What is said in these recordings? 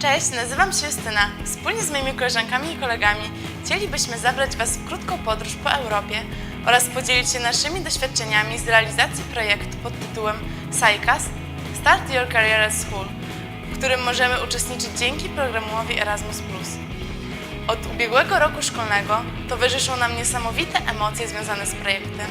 Cześć, nazywam się Justyna. Wspólnie z moimi koleżankami i kolegami chcielibyśmy zabrać Was w krótką podróż po Europie oraz podzielić się naszymi doświadczeniami z realizacji projektu pod tytułem SciCast – Start Your Career at School, w którym możemy uczestniczyć dzięki programowi Erasmus+. Od ubiegłego roku szkolnego towarzyszą nam niesamowite emocje związane z projektem,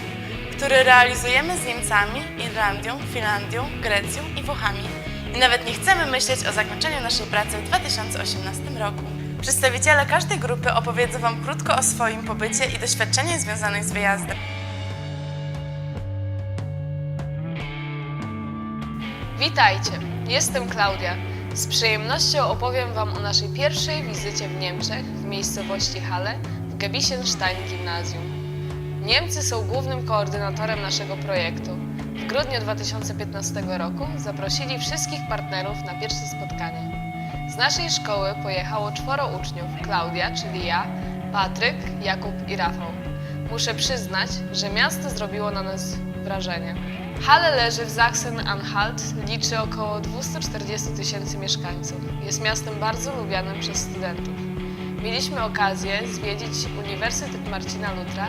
który realizujemy z Niemcami, Irlandią, Finlandią, Grecją i Włochami. I nawet nie chcemy myśleć o zakończeniu naszej pracy w 2018 roku. Przedstawiciele każdej grupy opowiedzą Wam krótko o swoim pobycie i doświadczeniach związanych z wyjazdem. Witajcie, jestem Klaudia. Z przyjemnością opowiem Wam o naszej pierwszej wizycie w Niemczech, w miejscowości Halle, w Gebisienstein Gimnazjum. Niemcy są głównym koordynatorem naszego projektu. W grudniu 2015 roku zaprosili wszystkich partnerów na pierwsze spotkanie. Z naszej szkoły pojechało 4 uczniów, Klaudia, czyli ja, Patryk, Jakub i Rafał. Muszę przyznać, że miasto zrobiło na nas wrażenie. Halle leży w Sachsen-Anhalt, liczy około 240 000 mieszkańców. Jest miastem bardzo lubianym przez studentów. Mieliśmy okazję zwiedzić Uniwersytet Marcina Lutra,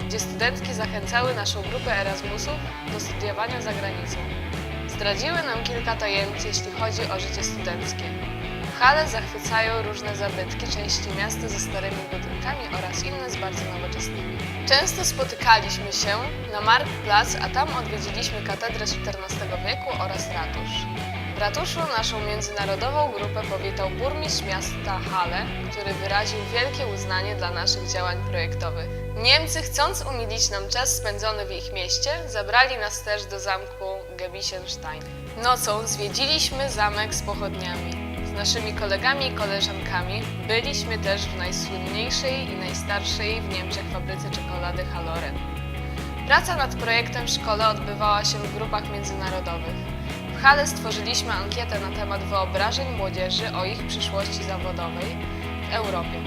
gdzie studentki zachęcały naszą grupę Erasmusów do studiowania za granicą. Zdradziły nam kilka tajemnic, jeśli chodzi o życie studenckie. W Halle zachwycają różne zabytki części miasta ze starymi budynkami oraz inne z bardzo nowoczesnymi. Często spotykaliśmy się na Marktplatz, a tam odwiedziliśmy katedrę z XIV wieku oraz ratusz. W ratuszu naszą międzynarodową grupę powitał burmistrz miasta Halle, który wyraził wielkie uznanie dla naszych działań projektowych. Niemcy, chcąc umilić nam czas spędzony w ich mieście, zabrali nas też do zamku Gebisienstein. Nocą zwiedziliśmy zamek z pochodniami. Z naszymi kolegami i koleżankami byliśmy też w najsłynniejszej i najstarszej w Niemczech fabryce czekolady Halloren. Praca nad projektem w szkole odbywała się w grupach międzynarodowych. W Halle stworzyliśmy ankietę na temat wyobrażeń młodzieży o ich przyszłości zawodowej w Europie.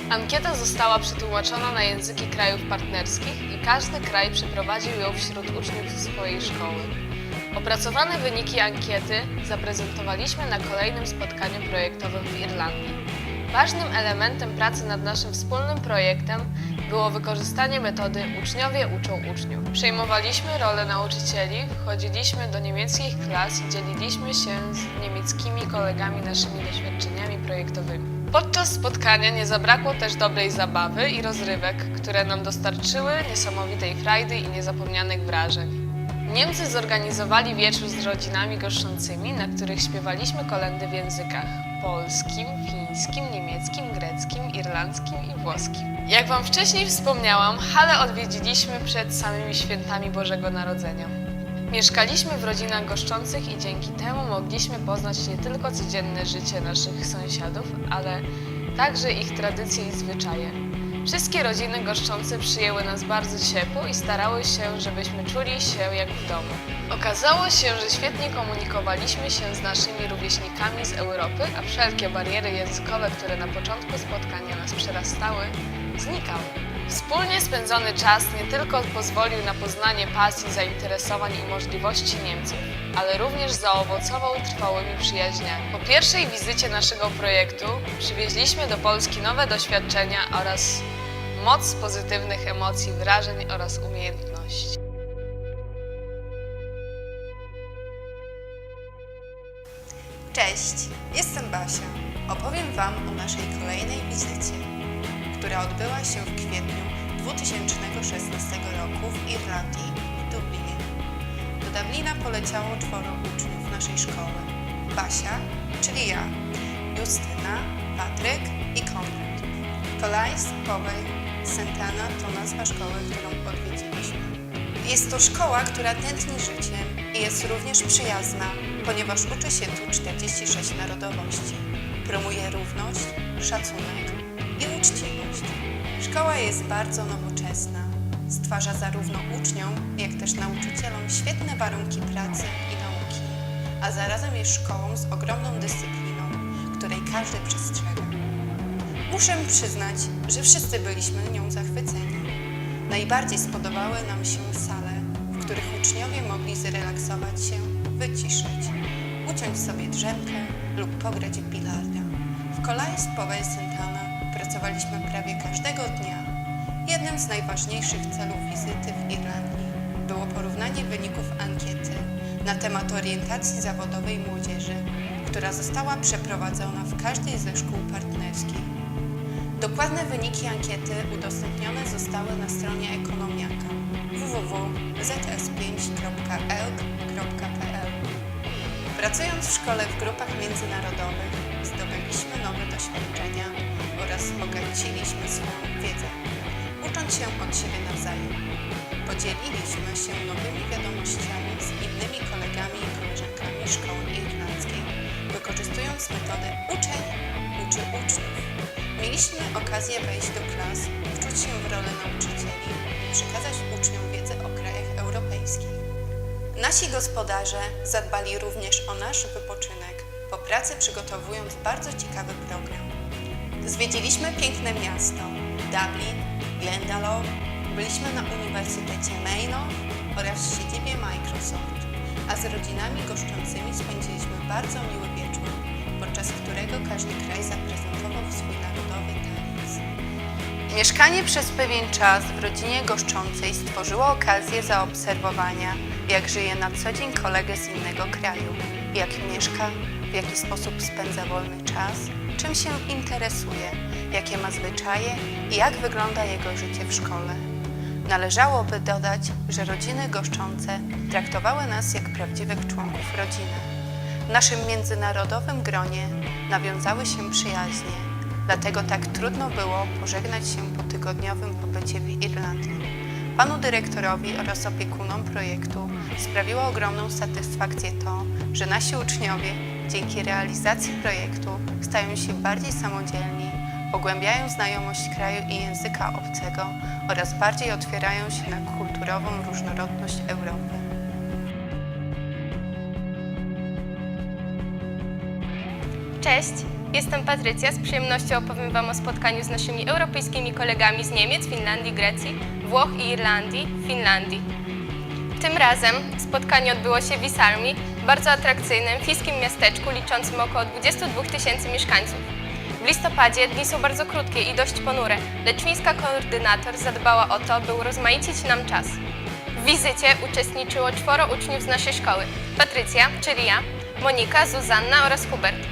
Ankieta została przetłumaczona na języki krajów partnerskich i każdy kraj przeprowadził ją wśród uczniów swojej szkoły. Opracowane wyniki ankiety zaprezentowaliśmy na kolejnym spotkaniu projektowym w Irlandii. Ważnym elementem pracy nad naszym wspólnym projektem było wykorzystanie metody uczniowie uczą uczniów. Przejmowaliśmy rolę nauczycieli, wchodziliśmy do niemieckich klas i dzieliliśmy się z niemieckimi kolegami naszymi doświadczeniami projektowymi. Podczas spotkania nie zabrakło też dobrej zabawy i rozrywek, które nam dostarczyły niesamowitej frajdy i niezapomnianych wrażeń. Niemcy zorganizowali wieczór z rodzinami goszczącymi, na których śpiewaliśmy kolędy w językach polskim, fińskim, niemieckim, greckim, irlandzkim i włoskim. Jak Wam wcześniej wspomniałam, Halle odwiedziliśmy przed samymi świętami Bożego Narodzenia. Mieszkaliśmy w rodzinach goszczących i dzięki temu mogliśmy poznać nie tylko codzienne życie naszych sąsiadów, ale także ich tradycje i zwyczaje. Wszystkie rodziny goszczące przyjęły nas bardzo ciepło i starały się, żebyśmy czuli się jak w domu. Okazało się, że świetnie komunikowaliśmy się z naszymi rówieśnikami z Europy, a wszelkie bariery językowe, które na początku spotkania nas przerastały, znikały. Wspólnie spędzony czas nie tylko pozwolił na poznanie pasji, zainteresowań i możliwości Niemców, ale również zaowocował trwałymi przyjaźniami. Po pierwszej wizycie naszego projektu przywieźliśmy do Polski nowe doświadczenia oraz moc pozytywnych emocji, wrażeń oraz umiejętności. Cześć, jestem Basia. Opowiem Wam o naszej kolejnej wizycie, która odbyła się w kwietniu 2016 roku w Irlandii, w Dublinie. Do Dublina poleciało 4 uczniów naszej szkoły. Basia, czyli ja, Justyna, Patryk i Konrad. Kolajs, Powej, Santana to nazwa szkoły, którą odwiedziliśmy. Jest to szkoła, która tętni życiem i jest również przyjazna, ponieważ uczy się tu 46 narodowości. Promuje równość, szacunek i uczciwość. Szkoła jest bardzo nowoczesna. Stwarza zarówno uczniom, jak też nauczycielom świetne warunki pracy i nauki, a zarazem jest szkołą z ogromną dyscypliną, której każdy przestrzega. Muszę przyznać, że wszyscy byliśmy nią zachwyceni. Najbardziej spodobały nam się sale, w których uczniowie mogli zrelaksować się, wyciszyć, uciąć sobie drzemkę lub pograć w bilarda. W Calais Povey Santana pracowaliśmy prawie każdego dnia. Jednym z najważniejszych celów wizyty w Irlandii było porównanie wyników ankiety na temat orientacji zawodowej młodzieży, która została przeprowadzona w każdej ze szkół partnerskich. Dokładne wyniki ankiety udostępnione zostały na stronie Ekonomiaka www.zs5.elk.pl. Pracując w szkole w grupach międzynarodowych, zdobyliśmy nowe doświadczenia oraz wzbogaciliśmy swoją wiedzę, ucząc się od siebie nawzajem. Podzieliliśmy się nowymi wiadomościami z innymi kolegami i koleżankami szkoły irlandzkiej, wykorzystując metodę uczeń uczy uczniów. Mieliśmy okazję wejść do klas, wczuć się w rolę nauczycieli i przekazać uczniom wiedzę o krajach europejskich. Nasi gospodarze zadbali również o nasz wypoczynek, po pracy przygotowując bardzo ciekawy program. Zwiedziliśmy piękne miasto Dublin, Glendalough, byliśmy na Uniwersytecie Maynooth oraz siedzibie Microsoft, a z rodzinami goszczącymi spędziliśmy bardzo miły wieczór, podczas którego każdy kraj zaprezentował swój narodowy taniec. Mieszkanie przez pewien czas w rodzinie goszczącej stworzyło okazję zaobserwowania, jak żyje na co dzień kolega z innego kraju, jak mieszka, w jaki sposób spędza wolny czas, czym się interesuje, jakie ma zwyczaje i jak wygląda jego życie w szkole. Należałoby dodać, że rodziny goszczące traktowały nas jak prawdziwych członków rodziny. W naszym międzynarodowym gronie nawiązały się przyjaźnie, dlatego tak trudno było pożegnać się po tygodniowym pobycie w Irlandii. Panu dyrektorowi oraz opiekunom projektu sprawiło ogromną satysfakcję to, że nasi uczniowie dzięki realizacji projektu stają się bardziej samodzielni, pogłębiają znajomość kraju i języka obcego oraz bardziej otwierają się na kulturową różnorodność Europy. Cześć, jestem Patrycja. Z przyjemnością opowiem Wam o spotkaniu z naszymi europejskimi kolegami z Niemiec, Finlandii, Grecji, Włoch i Irlandii w Finlandii. Tym razem spotkanie odbyło się w Iisalmi, bardzo atrakcyjnym fińskim miasteczku liczącym około 22 000 mieszkańców. W listopadzie dni są bardzo krótkie i dość ponure, lecz fińska koordynator zadbała o to, by urozmaicić nam czas. W wizycie uczestniczyło 4 uczniów z naszej szkoły: Patrycja, czyli ja, Monika, Zuzanna oraz Hubert.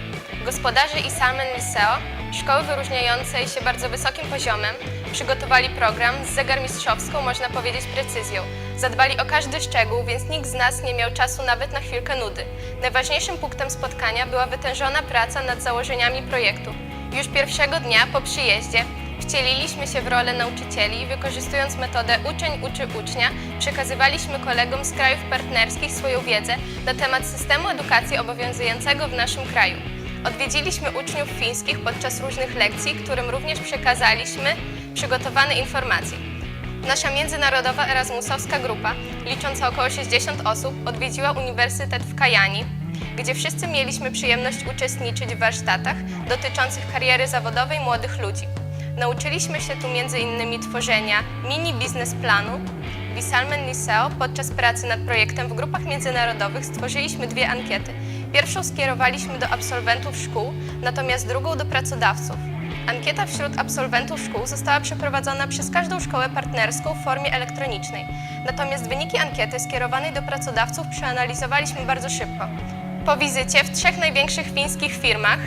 Gospodarze Iisalmen Liceo, szkoły wyróżniającej się bardzo wysokim poziomem, przygotowali program z zegarmistrzowską, można powiedzieć, precyzją. Zadbali o każdy szczegół, więc nikt z nas nie miał czasu nawet na chwilkę nudy. Najważniejszym punktem spotkania była wytężona praca nad założeniami projektu. Już pierwszego dnia po przyjeździe wcieliliśmy się w rolę nauczycieli i wykorzystując metodę uczeń uczy ucznia, przekazywaliśmy kolegom z krajów partnerskich swoją wiedzę na temat systemu edukacji obowiązującego w naszym kraju. Odwiedziliśmy uczniów fińskich podczas różnych lekcji, którym również przekazaliśmy przygotowane informacje. Nasza międzynarodowa erasmusowska grupa, licząca około 60 osób, odwiedziła Uniwersytet w Kajani, gdzie wszyscy mieliśmy przyjemność uczestniczyć w warsztatach dotyczących kariery zawodowej młodych ludzi. Nauczyliśmy się tu m.in. tworzenia mini biznesplanu. W Iisalmen Liceo podczas pracy nad projektem w grupach międzynarodowych stworzyliśmy 2 ankiety. Pierwszą skierowaliśmy do absolwentów szkół, natomiast drugą do pracodawców. Ankieta wśród absolwentów szkół została przeprowadzona przez każdą szkołę partnerską w formie elektronicznej. Natomiast wyniki ankiety skierowanej do pracodawców przeanalizowaliśmy bardzo szybko. Po wizycie w 3 największych fińskich firmach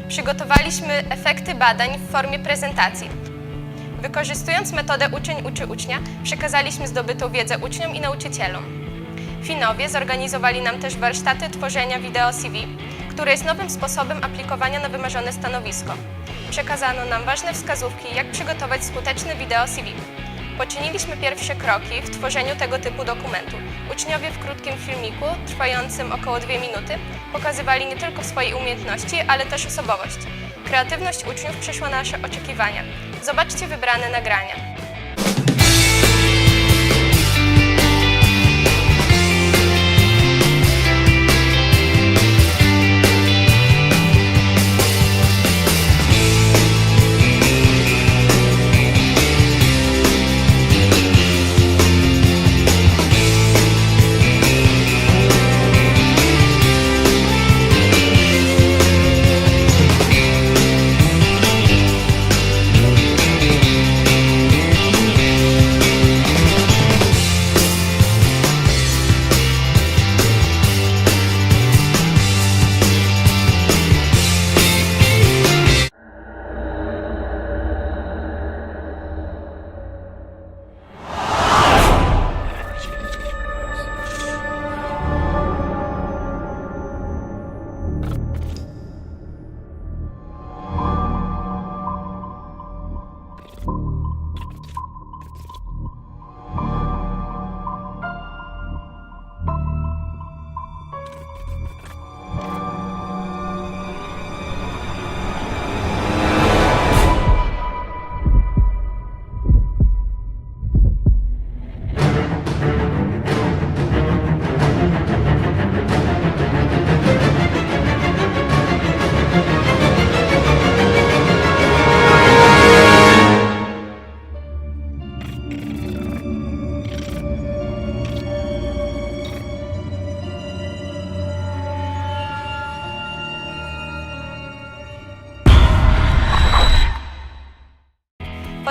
przygotowaliśmy efekty badań w formie prezentacji. Wykorzystując metodę uczeń uczy ucznia, przekazaliśmy zdobytą wiedzę uczniom i nauczycielom. Finowie zorganizowali nam też warsztaty tworzenia wideo CV, które jest nowym sposobem aplikowania na wymarzone stanowisko. Przekazano nam ważne wskazówki, jak przygotować skuteczne wideo CV. Poczyniliśmy pierwsze kroki w tworzeniu tego typu dokumentu. Uczniowie w krótkim filmiku, trwającym około 2 minuty, pokazywali nie tylko swoje umiejętności, ale też osobowość. Kreatywność uczniów przeszła nasze oczekiwania. Zobaczcie wybrane nagrania.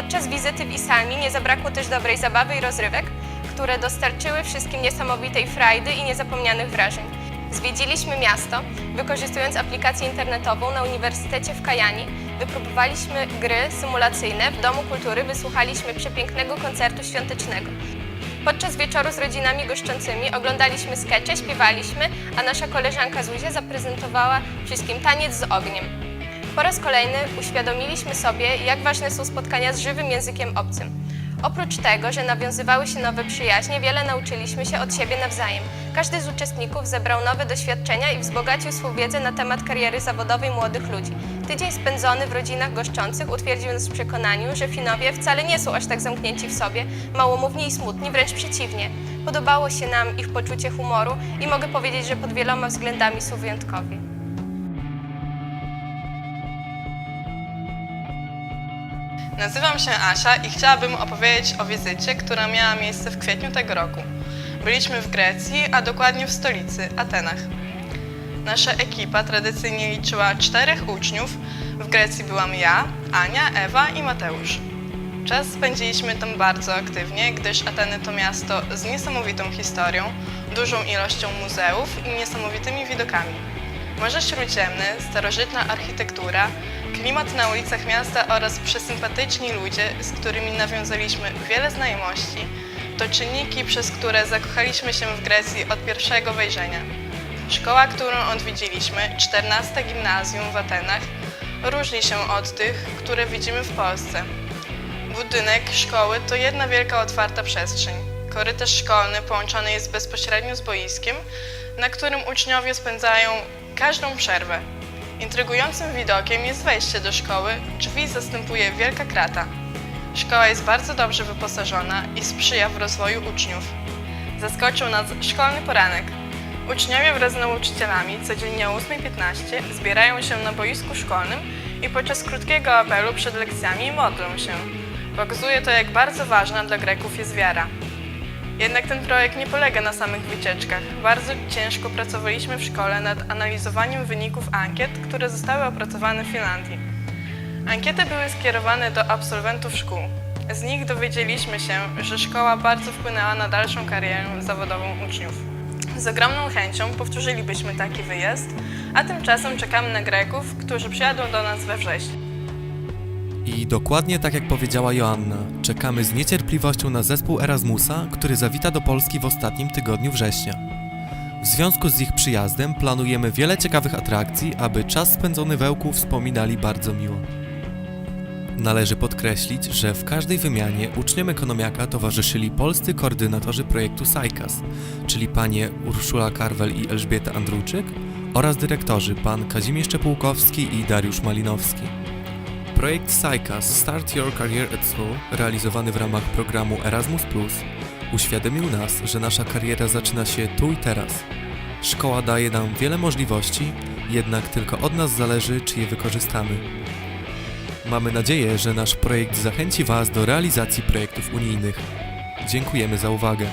Podczas wizyty w Isalmi nie zabrakło też dobrej zabawy i rozrywek, które dostarczyły wszystkim niesamowitej frajdy i niezapomnianych wrażeń. Zwiedziliśmy miasto, wykorzystując aplikację internetową na Uniwersytecie w Kajani, wypróbowaliśmy gry symulacyjne, w Domu Kultury wysłuchaliśmy przepięknego koncertu świątecznego. Podczas wieczoru z rodzinami goszczącymi oglądaliśmy skecze, śpiewaliśmy, a nasza koleżanka Zuzia zaprezentowała wszystkim taniec z ogniem. Po raz kolejny uświadomiliśmy sobie, jak ważne są spotkania z żywym językiem obcym. Oprócz tego, że nawiązywały się nowe przyjaźnie, wiele nauczyliśmy się od siebie nawzajem. Każdy z uczestników zebrał nowe doświadczenia i wzbogacił swą wiedzę na temat kariery zawodowej młodych ludzi. Tydzień spędzony w rodzinach goszczących utwierdził nas w przekonaniu, że Finowie wcale nie są aż tak zamknięci w sobie, małomówni i smutni, wręcz przeciwnie. Podobało się nam ich poczucie humoru i mogę powiedzieć, że pod wieloma względami są wyjątkowi. Nazywam się Asia i chciałabym opowiedzieć o wizycie, która miała miejsce w kwietniu tego roku. Byliśmy w Grecji, a dokładnie w stolicy, Atenach. Nasza ekipa tradycyjnie liczyła 4 uczniów. W Grecji byłam ja, Ania, Ewa i Mateusz. Czas spędziliśmy tam bardzo aktywnie, gdyż Ateny to miasto z niesamowitą historią, dużą ilością muzeów i niesamowitymi widokami. Morze Śródziemne, starożytna architektura, klimat na ulicach miasta oraz przesympatyczni ludzie, z którymi nawiązaliśmy wiele znajomości, to czynniki, przez które zakochaliśmy się w Grecji od pierwszego wejrzenia. Szkoła, którą odwiedziliśmy, 14 gimnazjum w Atenach, różni się od tych, które widzimy w Polsce. Budynek szkoły to jedna wielka otwarta przestrzeń. Korytarz szkolny połączony jest bezpośrednio z boiskiem, na którym uczniowie spędzają każdą przerwę. Intrygującym widokiem jest wejście do szkoły, drzwi zastępuje wielka krata. Szkoła jest bardzo dobrze wyposażona i sprzyja w rozwoju uczniów. Zaskoczył nas szkolny poranek. Uczniowie wraz z nauczycielami codziennie o 8:15 zbierają się na boisku szkolnym i podczas krótkiego apelu przed lekcjami modlą się. Pokazuje to, jak bardzo ważna dla Greków jest wiara. Jednak ten projekt nie polega na samych wycieczkach. Bardzo ciężko pracowaliśmy w szkole nad analizowaniem wyników ankiet, które zostały opracowane w Finlandii. Ankiety były skierowane do absolwentów szkół. Z nich dowiedzieliśmy się, że szkoła bardzo wpłynęła na dalszą karierę zawodową uczniów. Z ogromną chęcią powtórzylibyśmy taki wyjazd, a tymczasem czekamy na Greków, którzy przyjadą do nas we wrześniu. I dokładnie tak jak powiedziała Joanna, czekamy z niecierpliwością na zespół Erasmusa, który zawita do Polski w ostatnim tygodniu września. W związku z ich przyjazdem planujemy wiele ciekawych atrakcji, aby czas spędzony w Ełku wspominali bardzo miło. Należy podkreślić, że w każdej wymianie uczniom ekonomiaka towarzyszyli polscy koordynatorzy projektu SAICAS, czyli panie Urszula Karwel i Elżbieta Andrujczyk oraz dyrektorzy pan Kazimierz Czepułkowski i Dariusz Malinowski. Projekt SAICAS Start Your Career at School, realizowany w ramach programu Erasmus+, uświadomił nas, że nasza kariera zaczyna się tu i teraz. Szkoła daje nam wiele możliwości, jednak tylko od nas zależy, czy je wykorzystamy. Mamy nadzieję, że nasz projekt zachęci Was do realizacji projektów unijnych. Dziękujemy za uwagę.